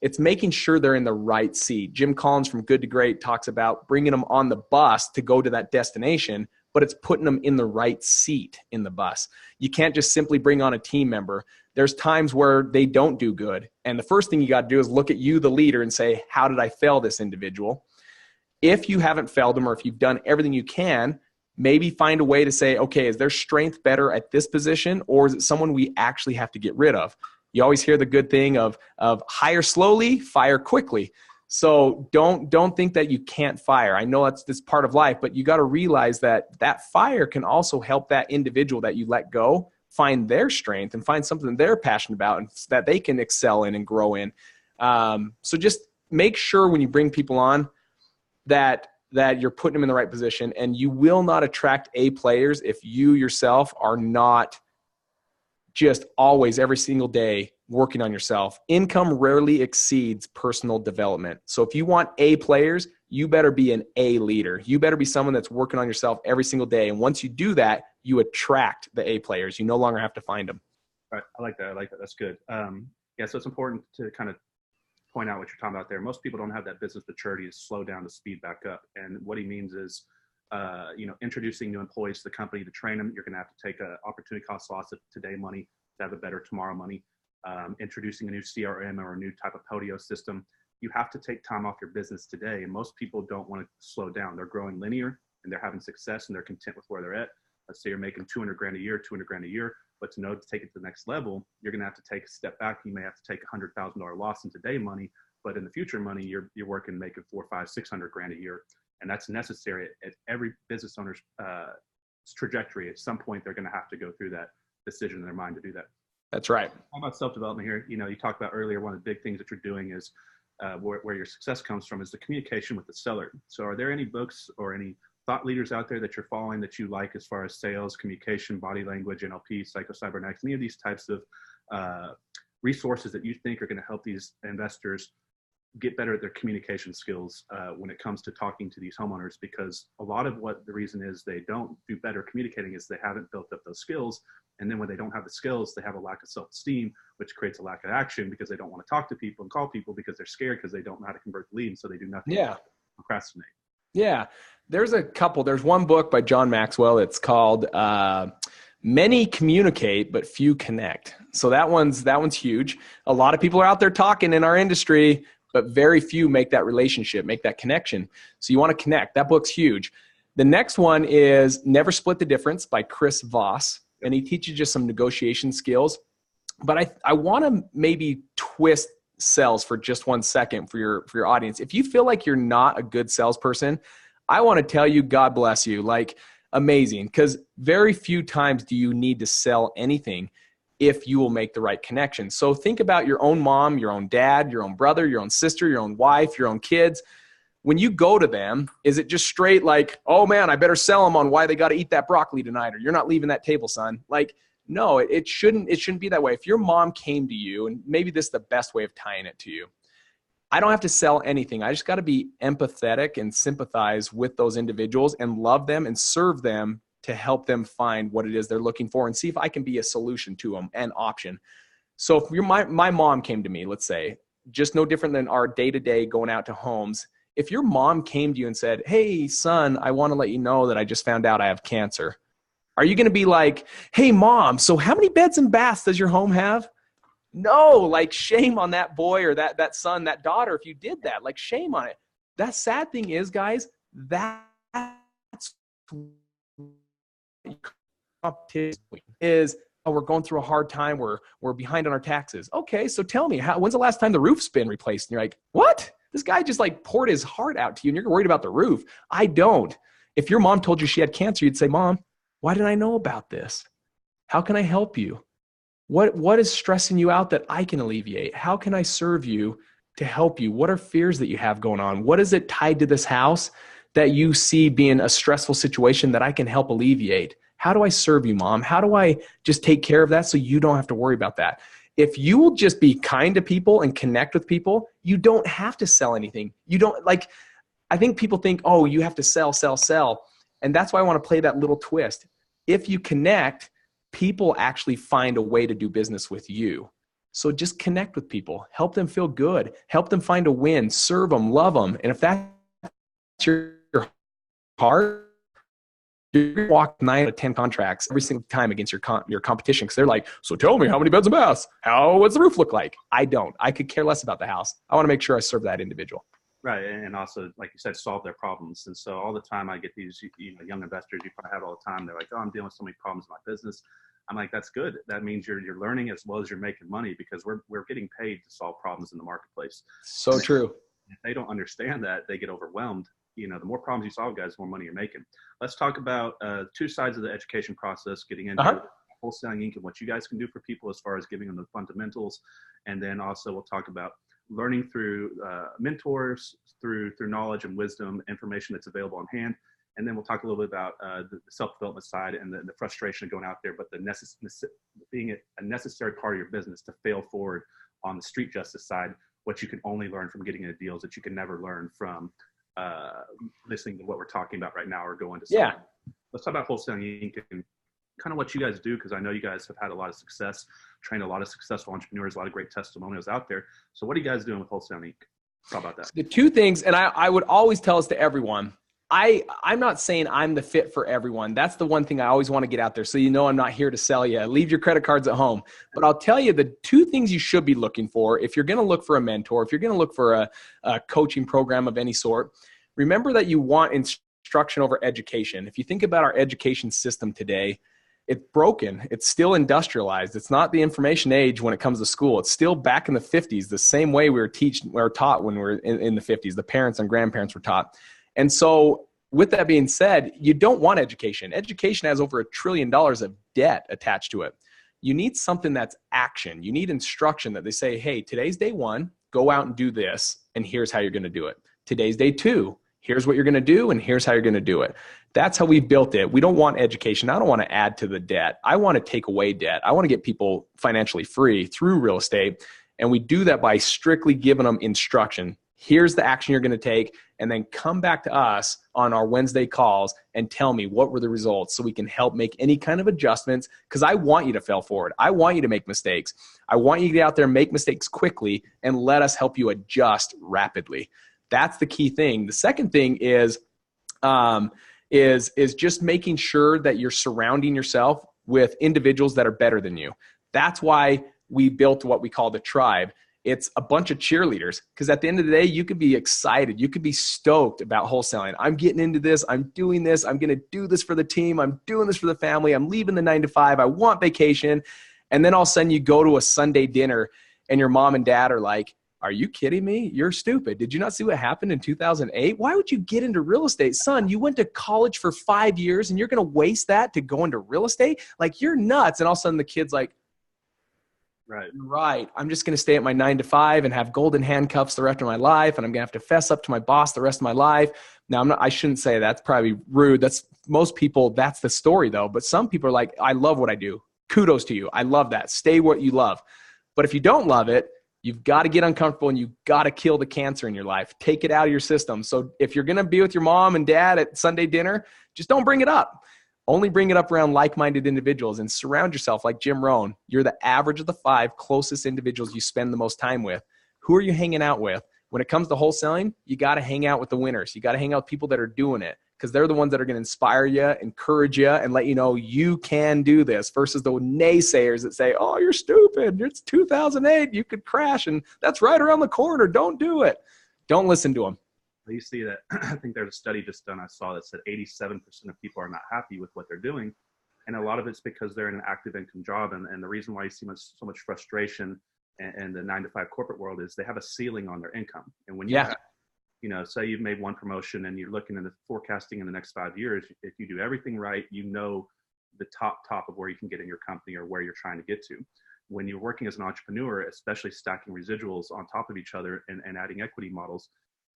It's making sure they're in the right seat. Jim Collins from Good to Great talks about bringing them on the bus to go to that destination, but it's putting them in the right seat in the bus. You can't just simply bring on a team member. There's times where they don't do good. And the first thing you got to do is look at you, the leader, and say, how did I fail this individual? If you haven't failed them, or if you've done everything you can, maybe find a way to say, okay, is their strength better at this position, or is it someone we actually have to get rid of? You always hear the good thing of hire slowly, fire quickly. So don't think that you can't fire. I know that's part of life, but you got to realize that fire can also help that individual that you let go find their strength and find something they're passionate about and that they can excel in and grow in. So just make sure when you bring people on that you're putting them in the right position, and you will not attract A players if you yourself are not just always every single day working on yourself. Income rarely exceeds personal development. So if you want A players, you better be an A leader. You better be someone that's working on yourself every single day. And once you do that, you attract the A players. You no longer have to find them. All right. I like that. That's good. So it's important to kind of point out what you're talking about there. Most people don't have that business maturity to slow down to speed back up. And what he means is, introducing new employees to the company to train them. You're going to have to take opportunity cost loss of today money to have a better tomorrow money, introducing a new CRM or a new type of Podio system. You have to take time off your business today. And most people don't want to slow down. They're growing linear and they're having success and they're content with where they're at. Let's say you're making 200 grand a year, but to know to take it to the next level, you're going to have to take a step back. You may have to take $100,000 loss in today money, but in the future money, you're working, making 400, 500, 600 grand a year. And that's necessary at every business owner's trajectory. At some point, they're going to have to go through that decision in their mind to do that. That's right. How about self-development here? You know, you talked about earlier, one of the big things that you're doing is where your success comes from is the communication with the seller. So are there any books or any thought leaders out there that you're following that you like as far as sales, communication, body language, NLP, psycho-cybernetics, any of these types of resources that you think are going to help these investors get better at their communication skills when it comes to talking to these homeowners? Because a lot of what the reason is they don't do better communicating is they haven't built up those skills. And then when they don't have the skills, they have a lack of self-esteem, which creates a lack of action because they don't want to talk to people and call people because they're scared because they don't know how to convert the lead. So they do nothing. Yeah. Procrastinate. Yeah. There's one book by John Maxwell. It's called Many Communicate, but Few Connect. So that one's huge. A lot of people are out there talking in our industry, but very few make that relationship, make that connection. So you want to connect. That book's huge. The next one is Never Split the Difference by Chris Voss. And he teaches you some negotiation skills. But I want to maybe twist sales for just 1 second for your audience. If you feel like you're not a good salesperson, I want to tell you, God bless you. Like, amazing. Because very few times do you need to sell anything if you will make the right connection. So think about your own mom, your own dad, your own brother, your own sister, your own wife, your own kids. When you go to them, is it just straight like, oh man, I better sell them on why they got to eat that broccoli tonight, or you're not leaving that table, son? Like, no, it shouldn't be that way. If your mom came to you, and maybe this is the best way of tying it to you, I don't have to sell anything. I just got to be empathetic and sympathize with those individuals and love them and serve them to help them find what it is they're looking for and see if I can be a solution to them, an option. So if my mom came to me, let's say, just no different than our day-to-day going out to homes. If your mom came to you and said, hey, son, I want to let you know that I just found out I have cancer. Are you going to be like, hey, mom, so how many beds and baths does your home have? No, like shame on that boy or that son, that daughter, if you did that, like shame on it. That sad thing is, guys, that's competition is, oh, we're going through a hard time. We're behind on our taxes. Okay, so tell me, when's the last time the roof's been replaced? And you're like, what? This guy just like poured his heart out to you and you're worried about the roof. I don't. If your mom told you she had cancer, you'd say, Mom, why didn't I know about this? How can I help you? What is stressing you out that I can alleviate? How can I serve you to help you? What are fears that you have going on? What is it tied to this house that you see being a stressful situation that I can help alleviate? How do I serve you, Mom? How do I just take care of that so you don't have to worry about that? If you will just be kind to people and connect with people, you don't have to sell anything. You don't like, I think people think, oh, you have to sell. And that's why I want to play that little twist. If you connect, people actually find a way to do business with you. So just connect with people, help them feel good, help them find a win, serve them, love them. And if that's your heart, you're going to walk 9 out of 10 contracts every single time against your competition. Because they're like, so tell me, how many beds and baths? What's the roof look like? I don't. I could care less about the house. I want to make sure I serve that individual. Right. And also, like you said, solve their problems. And so all the time I get these young investors, you probably have all the time. They're like, oh, I'm dealing with so many problems in my business. I'm like, that's good. That means you're learning as well as you're making money, because we're getting paid to solve problems in the marketplace. So true. If they don't understand that, they get overwhelmed. The more problems you solve, guys, the more money you're making. Let's talk about 2 sides of the education process, getting into Wholesaling Inc. and what you guys can do for people as far as giving them the fundamentals. And then also we'll talk about learning through mentors, through knowledge and wisdom, information that's available on hand. And then we'll talk a little bit about the self-development side and the frustration of going out there, but being a necessary part of your business to fail forward on the street justice side, what you can only learn from getting into deals that you can never learn from listening to what we're talking about right now or going to something. Let's talk about Wholesaling Inc. and kind of what you guys do, because I know you guys have had a lot of success, trained a lot of successful entrepreneurs, a lot of great testimonials out there. So what are you guys doing with Wholesaling Inc? Talk about that. The 2 things, and I would always tell this to everyone, I'm not saying I'm the fit for everyone. That's the one thing I always want to get out there. So, I'm not here to sell you. Leave your credit cards at home. But I'll tell you the two things you should be looking for. If you're going to look for a mentor, if you're going to look for a coaching program of any sort, remember that you want instruction over education. If you think about our education system today, it's broken. It's still industrialized. It's not the information age when it comes to school. It's still back in the 50s, the same way we were taught when we were in the 50s. The parents and grandparents were taught. And so with that being said, you don't want education. Education has over $1 trillion of debt attached to it. You need something that's action. You need instruction that they say, hey, today's day 1, go out and do this, and here's how you're going to do it. Today's day 2, here's what you're going to do, and here's how you're going to do it. That's how we built it. We don't want education. I don't want to add to the debt. I want to take away debt. I want to get people financially free through real estate. And we do that by strictly giving them instruction. Here's the action you're going to take, and then come back to us on our Wednesday calls and tell me what were the results so we can help make any kind of adjustments, because I want you to fail forward. I want you to make mistakes. I want you to get out there, make mistakes quickly, and let us help you adjust rapidly. That's the key thing. The second thing is just making sure that you're surrounding yourself with individuals that are better than you. That's why we built what we call the tribe. It's a bunch of cheerleaders, because at the end of the day, you could be excited. You could be stoked about wholesaling. I'm getting into this. I'm doing this. I'm going to do this for the team. I'm doing this for the family. I'm leaving the 9 to 5. I want vacation. And then all of a sudden you go to a Sunday dinner and your mom and dad are like, are you kidding me? You're stupid. Did you not see what happened in 2008? Why would you get into real estate? Son, you went to college for 5 years and you're going to waste that to go into real estate? Like, you're nuts. And all of a sudden the kid's like, Right. I'm just going to stay at my 9 to 5 and have golden handcuffs the rest of my life. And I'm going to have to fess up to my boss the rest of my life. Now, I shouldn't say that's probably rude. That's most people. That's the story though. But some people are like, I love what I do. Kudos to you. I love that. Stay what you love. But if you don't love it, you've got to get uncomfortable and you've got to kill the cancer in your life. Take it out of your system. So if you're going to be with your mom and dad at Sunday dinner, just don't bring it up. Only bring it up around like-minded individuals and surround yourself like Jim Rohn. You're the average of the 5 closest individuals you spend the most time with. Who are you hanging out with? When it comes to wholesaling, you got to hang out with the winners. You got to hang out with people that are doing it, because they're the ones that are going to inspire you, encourage you, and let you know you can do this, versus the naysayers that say, oh, you're stupid. It's 2008. You could crash, and that's right around the corner. Don't do it. Don't listen to them. You see that, I think there's a study just done, I saw, that said 87% of people are not happy with what they're doing. And a lot of it's because they're in an active income job. And the reason why you see so much frustration in the 9 to 5 corporate world is they have a ceiling on their income. And when you have, say you've made one promotion and you're looking into forecasting in the next 5 years, if you do everything right, the top of where you can get in your company or where you're trying to get to. When you're working as an entrepreneur, especially stacking residuals on top of each other and adding equity models,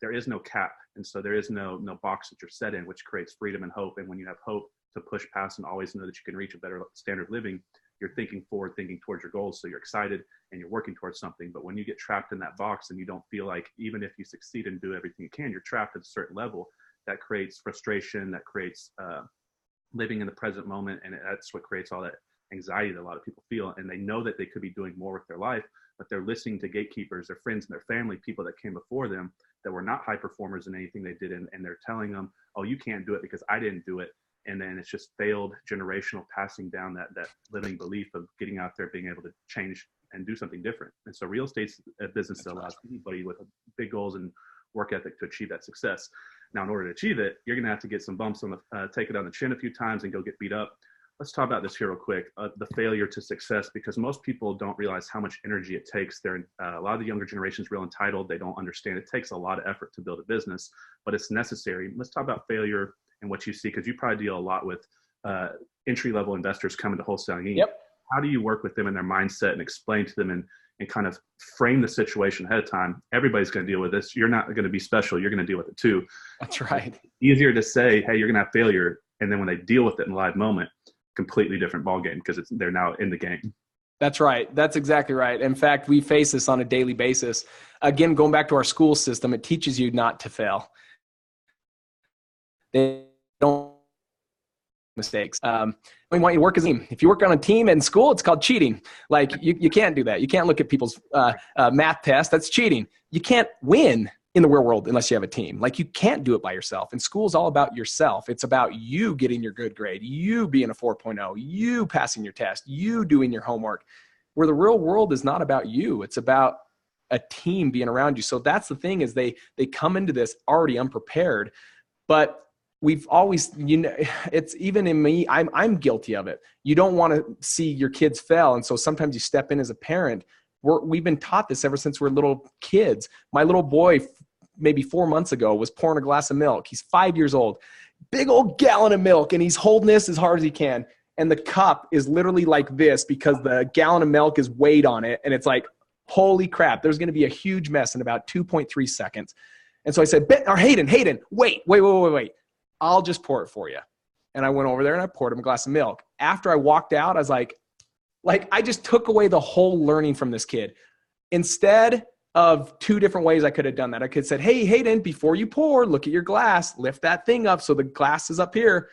there is no cap. And so there is no box that you're set in, which creates freedom and hope. And when you have hope to push past and always know that you can reach a better standard of living, you're thinking forward, thinking towards your goals. So you're excited and you're working towards something. But when you get trapped in that box and you don't feel like, even if you succeed and do everything you can, you're trapped at a certain level, that creates frustration, that creates living in the present moment. And that's what creates all that anxiety that a lot of people feel. And they know that they could be doing more with their life, but they're listening to gatekeepers, their friends and their family, people that came before them that were not high performers in anything they did. And they're telling them, oh, you can't do it because I didn't do it. And then it's just failed generational passing down that living belief of getting out there, being able to change and do something different. And so real estate's a business that allows anybody with big goals and work ethic to achieve that success. Now, in order to achieve it, you're going to have to get some bumps on take it on the chin a few times and go get beat up. Let's talk about this here real quick, the failure to success, because most people don't realize how much energy it takes. A lot of the younger generation is real entitled. They don't understand it takes a lot of effort to build a business, but it's necessary. Let's talk about failure and what you see, because you probably deal a lot with entry-level investors coming to Wholesaling Inc. Yep. How do you work with them in their mindset and explain to them and kind of frame the situation ahead of time? Everybody's going to deal with this. You're not going to be special. You're going to deal with it too. That's right. It's easier to say, hey, you're going to have failure. And then when they deal with it in a live moment, completely different ball game, because they're now in the game. That's right. That's exactly right. In fact, we face this on a daily basis. Again, going back to our school system, it teaches you not to fail. They don't mistakes. We want you to work as a team. If you work on a team in school, it's called cheating. Like you can't do that. You can't look at people's math tests. That's cheating. You can't win in the real world unless you have a team. Like, you can't do it by yourself. And school's all about yourself. It's about you getting your good grade, you being a 4.0, you passing your test, you doing your homework. Where the real world is not about you. It's about a team being around you. So that's the thing, is they come into this already unprepared. But we've always, it's even in me, I'm guilty of it. You don't want to see your kids fail. And so sometimes you step in as a parent. We've been taught this ever since we're little kids. My little boy, maybe 4 months ago, was pouring a glass of milk. He's 5 years old, big old gallon of milk. And he's holding this as hard as he can. And the cup is literally like this because the gallon of milk is weighed on it. And it's like, holy crap, there's going to be a huge mess in about 2.3 seconds. And so I said, Hayden, wait. I'll just pour it for you. And I went over there and I poured him a glass of milk. After I walked out, I was like, I just took away the whole learning from this kid. Instead of 2 different ways I could have done that. I could have said, hey, Hayden, before you pour, look at your glass, lift that thing up so the glass is up here.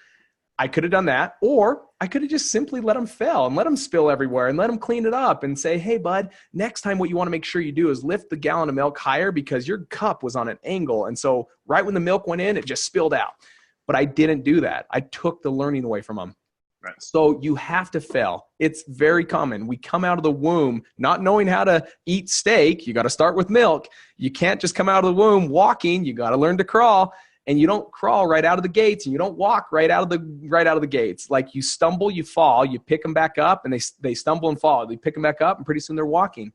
I could have done that, or I could have just simply let him fail and let him spill everywhere and let him clean it up and say, hey, bud, next time what you want to make sure you do is lift the gallon of milk higher because your cup was on an angle. And so right when the milk went in, it just spilled out. But I didn't do that. I took the learning away from him. Right. So you have to fail. It's very common. We come out of the womb not knowing how to eat steak. You got to start with milk. You can't just come out of the womb walking. You got to learn to crawl. And you don't crawl right out of the gates, and you don't walk right out of the gates. Like, you stumble, you fall, you pick them back up, and they stumble and fall. They pick them back up, and pretty soon they're walking.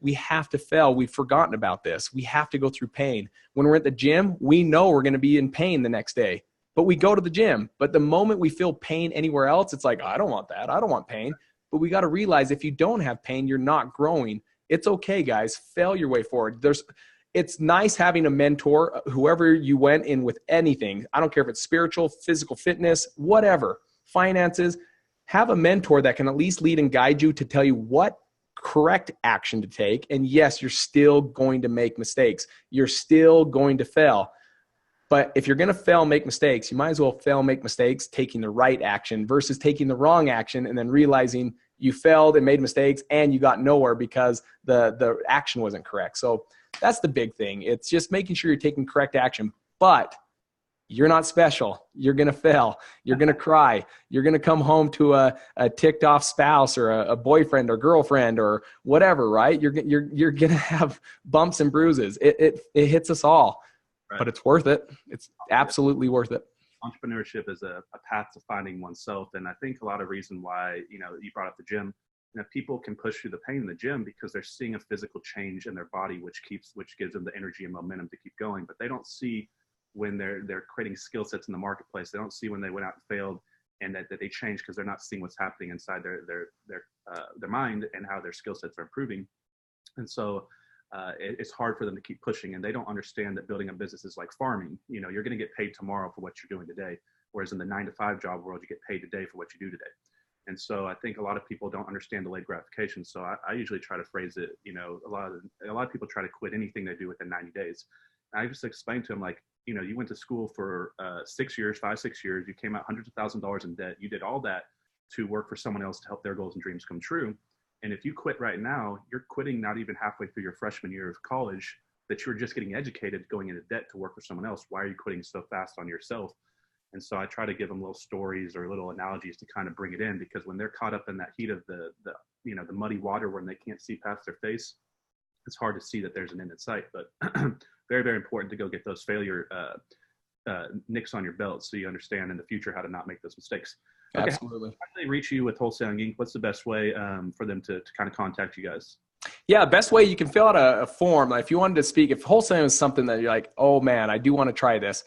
We have to fail. We've forgotten about this. We have to go through pain. When we're at the gym, we know we're going to be in pain the next day, but we go to the gym. But the moment we feel pain anywhere else, it's like, I don't want that. I don't want pain. But we got to realize if you don't have pain, you're not growing. It's okay, guys. Fail your way forward. It's nice having a mentor, whoever you went in with anything. I don't care if it's spiritual, physical fitness, whatever, finances. Have a mentor that can at least lead and guide you to tell you what correct action to take. And yes, you're still going to make mistakes. You're still going to fail. But if you're going to fail, make mistakes, you might as well fail, make mistakes, taking the right action versus taking the wrong action and then realizing you failed and made mistakes and you got nowhere because the action wasn't correct. So that's the big thing. It's just making sure you're taking correct action, but you're not special. You're going to fail. You're going to cry. You're going to come home to a ticked off spouse or a boyfriend or girlfriend or whatever, right? You're going to have bumps and bruises. It hits us all, right. But it's worth it. It's absolutely worth it. Entrepreneurship is a path to finding oneself. And I think a lot of reason why, you brought up the gym. People can push through the pain in the gym because they're seeing a physical change in their body, which gives them the energy and momentum to keep going. But they don't see when they're creating skill sets in the marketplace. They don't see when they went out and failed and that they changed because they're not seeing what's happening inside their mind and how their skill sets are improving. And so it's hard for them to keep pushing, and they don't understand that building a business is like farming. You're going to get paid tomorrow for what you're doing today, whereas in the 9-to-5 job world, you get paid today for what you do today. And so I think a lot of people don't understand delayed gratification. So I usually try to phrase it, a lot of people try to quit anything they do within 90 days. And I just explain to them, like, you went to school for 6 years, 6 years, you came out hundreds of thousands of dollars in debt. You did all that to work for someone else to help their goals and dreams come true. And if you quit right now, you're quitting not even halfway through your freshman year of college, that you're just getting educated, going into debt to work for someone else. Why are you quitting so fast on yourself? And so I try to give them little stories or little analogies to kind of bring it in, because when they're caught up in that heat of the muddy water when they can't see past their face, it's hard to see that there's an end in sight. But very, very important to go get those failure nicks on your belt so you understand in the future how to not make those mistakes. Okay. Absolutely. How do they reach you with Wholesaling Inc? What's the best way for them to kind of contact you guys? Yeah, best way, you can fill out a form. Like, if you wanted to speak, if wholesaling is something that you're like, oh man, I do want to try this.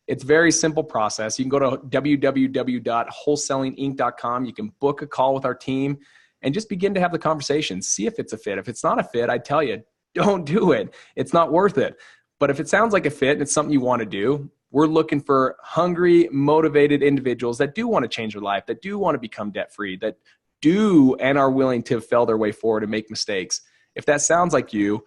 It's a very simple process. You can go to www.wholesalinginc.com. You can book a call with our team and just begin to have the conversation. See if it's a fit. If it's not a fit, I tell you, don't do it. It's not worth it. But if it sounds like a fit and it's something you want to do, we're looking for hungry, motivated individuals that do want to change their life, that do want to become debt-free, that do and are willing to fail their way forward and make mistakes. If that sounds like you,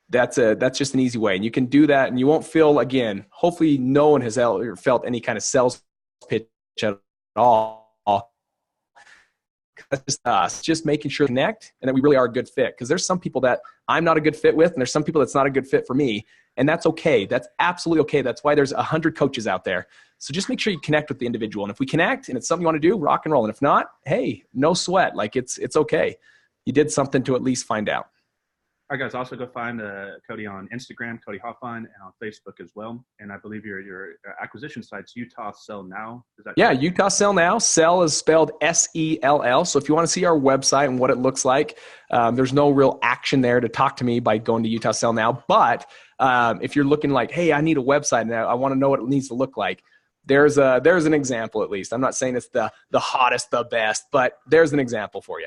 that's just an easy way. And you can do that and you won't feel, again, hopefully no one has ever felt any kind of sales pitch at all. That's just us, just making sure to connect and that we really are a good fit. Because there's some people that I'm not a good fit with, and there's some people that's not a good fit for me. And that's okay. That's absolutely okay. That's why there's 100 coaches out there. So just make sure you connect with the individual. And if we connect and it's something you want to do, rock and roll. And if not, hey, no sweat. Like it's okay. You did something to at least find out. All right, guys, also go find Cody on Instagram, Cody Hofhine, and on Facebook as well. And I believe your acquisition site's Utah Sell Now. Is that correct? Utah Sell Now. Sell is spelled SELL. So if you want to see our website and what it looks like, there's no real action there to talk to me by going to Utah Sell Now. But if you're looking like, hey, I need a website and I want to know what it needs to look like, there's an example at least. I'm not saying it's the hottest, the best, but there's an example for you.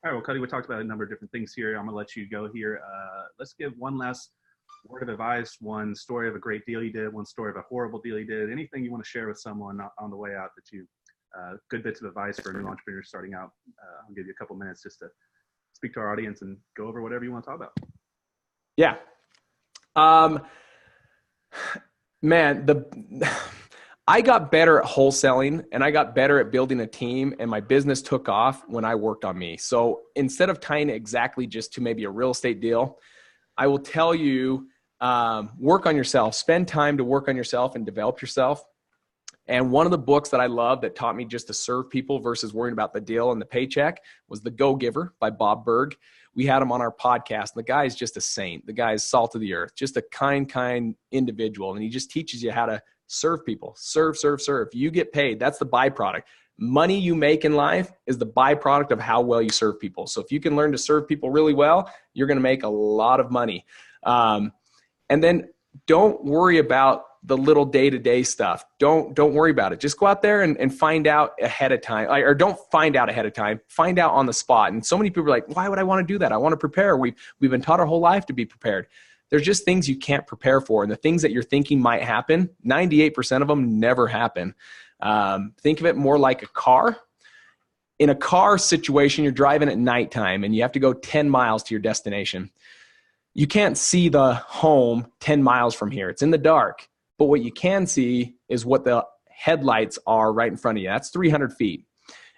All right, well, Cody, we talked about a number of different things here. I'm going to let you go here. Let's give one last word of advice, one story of a great deal you did, one story of a horrible deal you did, anything you want to share with someone on the way out that you, good bits of advice for a new entrepreneur starting out. I'll give you a couple minutes just to speak to our audience and go over whatever you want to talk about. Yeah. Man, I got better at wholesaling and I got better at building a team, and my business took off when I worked on me. So instead of tying it exactly just to maybe a real estate deal, I will tell you, work on yourself, spend time to work on yourself and develop yourself. And one of the books that I love that taught me just to serve people versus worrying about the deal and the paycheck was The Go-Giver by Bob Burg. We had him on our podcast, and the guy is just a saint. The guy is salt of the earth, just a kind individual. And he just teaches you how to serve people. Serve. You get paid. That's the byproduct. Money you make in life is the byproduct of how well you serve people. So if you can learn to serve people really well, you're going to make a lot of money. And then don't worry about the little day-to-day stuff. Don't worry about it. Just go out there and find out ahead of time, or don't find out ahead of time, find out on the spot. And so many people are like, why would I want to do that? I want to prepare. We've been taught our whole life to be prepared. There's just things you can't prepare for. And the things that you're thinking might happen, 98% of them never happen. Think of it more like a car. In a car situation, you're driving at nighttime and you have to go 10 miles to your destination. You can't see the home 10 miles from here. It's in the dark. But what you can see is what the headlights are right in front of you. That's 300 feet.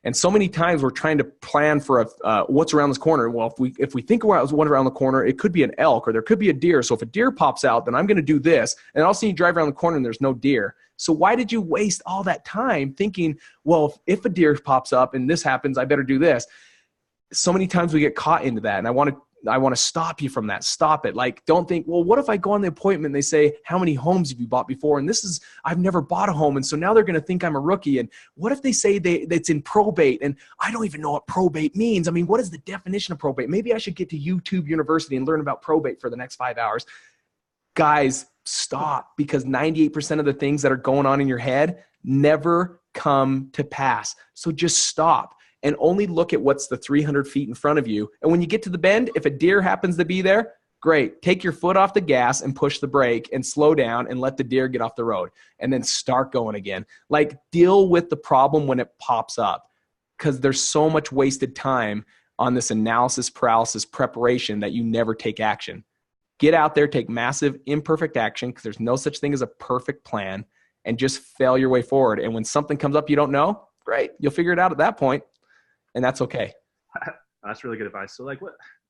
And so many times we're trying to plan for what's around this corner. Well, if we think about what's around the corner, it could be an elk or there could be a deer. So if a deer pops out, then I'm going to do this. And all of a sudden you drive around the corner and there's no deer. So why did you waste all that time thinking, well, if a deer pops up and this happens, I better do this? So many times we get caught into that. And I want to stop you from that. Stop it. Like, don't think, well, what if I go on the appointment and they say, how many homes have you bought before? And I've never bought a home. And so now they're going to think I'm a rookie. And what if they say it's in probate and I don't even know what probate means? I mean, what is the definition of probate? Maybe I should get to YouTube University and learn about probate for the next 5 hours. Guys, stop, because 98% of the things that are going on in your head never come to pass. So just stop. And only look at what's the 300 feet in front of you. And when you get to the bend, if a deer happens to be there, great. Take your foot off the gas and push the brake and slow down and let the deer get off the road and then start going again. Like, deal with the problem when it pops up, because there's so much wasted time on this analysis paralysis preparation that you never take action. Get out there, take massive imperfect action, because there's no such thing as a perfect plan, and just fail your way forward. And when something comes up you don't know, great. You'll figure it out at that point. And that's okay. That's really good advice. So like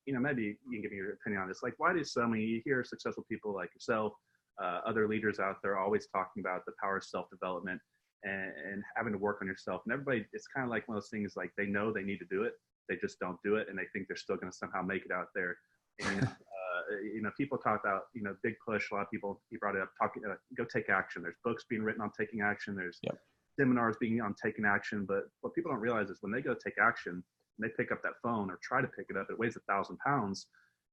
maybe you can give me your opinion on this. Like, why do so many, you hear successful people like yourself, other leaders out there always talking about the power of self-development and having to work on yourself. And everybody, it's kind of like one of those things, like they know they need to do it. They just don't do it. And they think they're still going to somehow make it out there. And, people talk about, big push. A lot of people, you brought it up, go take action. There's books being written on taking action. There's seminars being on taking action. But what people don't realize is when they go take action and they pick up that phone or try to pick it up, it weighs 1,000 pounds,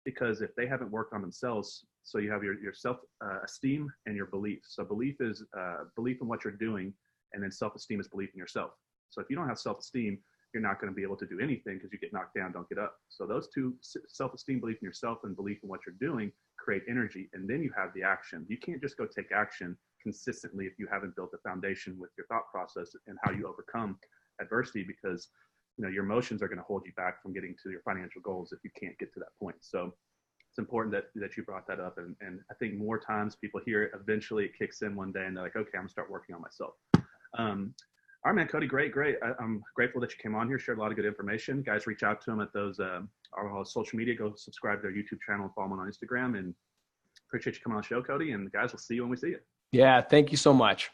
because if they haven't worked on themselves, so you have your self-esteem and your belief. So belief is belief in what you're doing, and then self-esteem is belief in yourself. So if you don't have self-esteem, you're not going to be able to do anything, because you get knocked down, don't get up. So those two, self-esteem, belief in yourself, and belief in what you're doing, create energy. And then you have the action. You can't just go take action consistently if you haven't built a foundation with your thought process and how you overcome adversity, because your emotions are going to hold you back from getting to your financial goals if you can't get to that point. So it's important that you brought that up. And I think more times people hear it, eventually it kicks in one day and they're like, okay, I'm gonna start working on myself. All right, man, Cody, great. I'm grateful that you came on here, shared a lot of good information. Guys, reach out to them at those our social media. Go subscribe to their YouTube channel and follow them on Instagram. And Appreciate you coming on the show, Cody, and guys, we'll see you when we see you. Yeah, thank you so much.